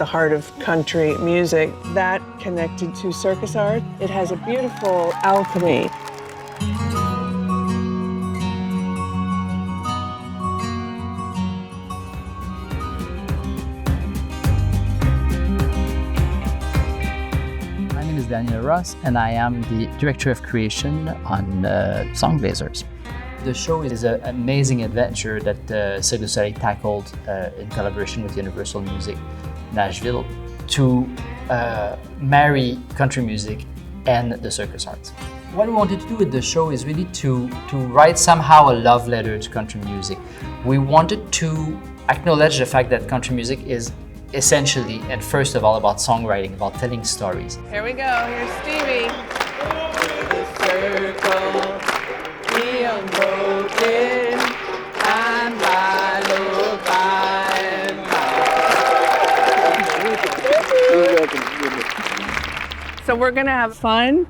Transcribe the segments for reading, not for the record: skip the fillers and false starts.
the heart of country music. That connected to circus art, it has a beautiful alchemy. My name is Daniel Ross, and I am the Director of Creation on Songblazers. The show is an amazing adventure that Cirque du Soleil tackled in collaboration with Universal Music Nashville to marry country music and the circus arts. What we wanted to do with the show is really to write somehow a love letter to country music. We wanted to acknowledge the fact that country music is essentially and first of all about songwriting, about telling stories. Here we go, here's Stevie. The circle, the unbroken, and by look by and by. So we're gonna have fun.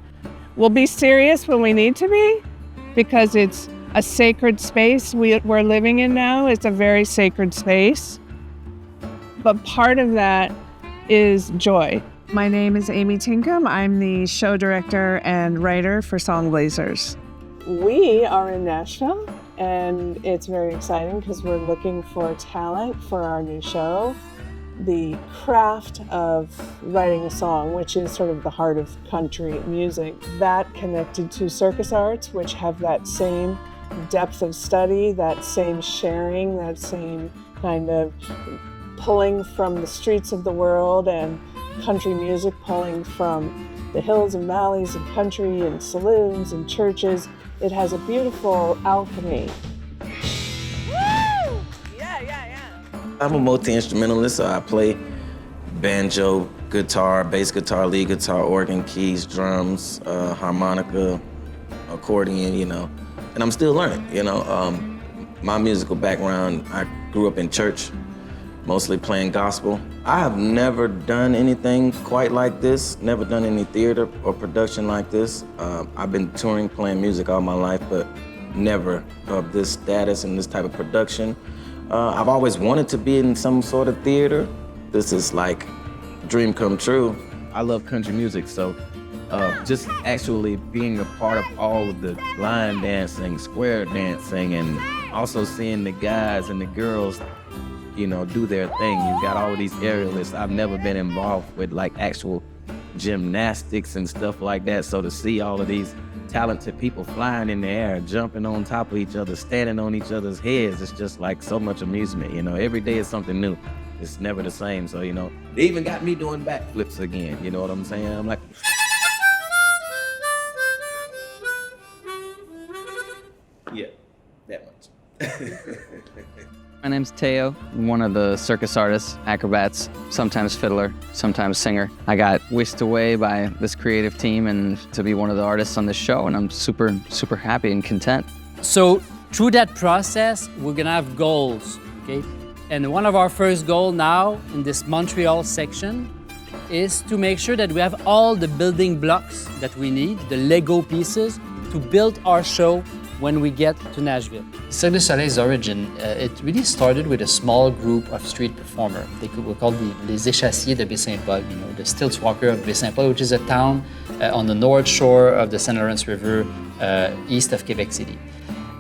We'll be serious when we need to be, because it's a sacred space we're living in now. It's a very sacred space. But part of that is joy. My name is Amy Tinkham. I'm the show director and writer for Songblazers. We are in Nashville, and it's very exciting because we're looking for talent for our new show. The craft of writing a song, which is sort of the heart of country music, that connected to circus arts, which have that same depth of study, that same sharing, that same kind of pulling from the streets of the world, and country music pulling from the hills and valleys of country and saloons and churches. It has a beautiful alchemy. Woo! Yeah. I'm a multi-instrumentalist, so I play banjo, guitar, bass guitar, lead guitar, organ, keys, drums, harmonica, accordion, and I'm still learning, My musical background, I grew up in church, mostly playing gospel. I have never done anything quite like this, never done any theater or production like this. I've been touring, playing music all my life, but never of this status and this type of production. I've always wanted to be in some sort of theater. This is like dream come true. I love country music, so just actually being a part of all of the line dancing, square dancing, and also seeing the guys and the girls do their thing. You've got all of these aerialists. I've never been involved with like actual gymnastics and stuff like that. So to see all of these talented people flying in the air, jumping on top of each other, standing on each other's heads, it's just like so much amusement. Every day is something new. It's never the same. So, they even got me doing backflips again. You know what I'm saying? I'm like, yeah, that much. My name's Teo. I'm one of the circus artists, acrobats, sometimes fiddler, sometimes singer. I got whisked away by this creative team and to be one of the artists on this show, and I'm super, super happy and content. So through that process, we're gonna have goals, okay? And one of our first goals now in this Montreal section is to make sure that we have all the building blocks that we need, the Lego pieces, to build our show when we get to Nashville. Cirque du Soleil's origin, it really started with a small group of street performers. They were called les Échassiers de Baie-Saint-Paul, the stilts walker of Baie-Saint-Paul, which is a town on the north shore of the St. Lawrence River, east of Quebec City.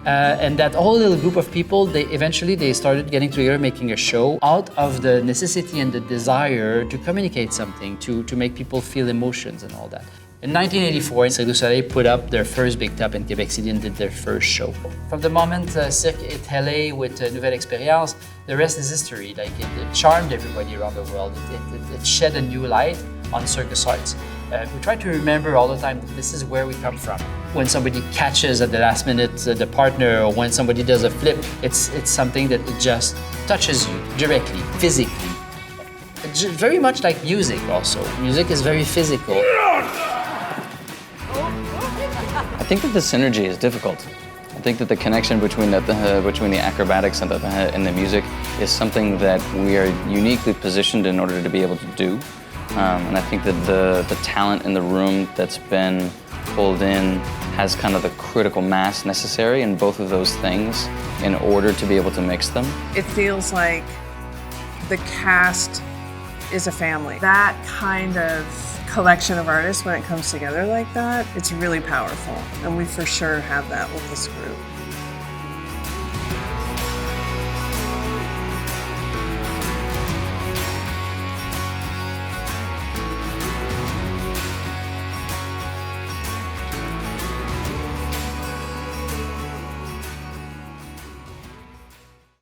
And that whole little group of people, they started getting together, making a show out of the necessity and the desire to communicate something, to make people feel emotions and all that. In 1984, Cirque du Soleil put up their first big top in Quebec City and did their first show. From the moment Cirque hit LA with Nouvelle Expérience, the rest is history. Like it charmed everybody around the world. It shed a new light on circus arts. We try to remember all the time that this is where we come from. When somebody catches at the last minute the partner, or when somebody does a flip, it's something that it just touches you directly, physically. It's very much like music also. Music is very physical. I think that the synergy is difficult. I think that the connection between the acrobatics and the music is something that we are uniquely positioned in order to be able to do. And I think that the talent in the room that's been pulled in has kind of the critical mass necessary in both of those things in order to be able to mix them. It feels like the cast is a family. That kind of collection of artists, when it comes together like that, it's really powerful. And we for sure have that with this group.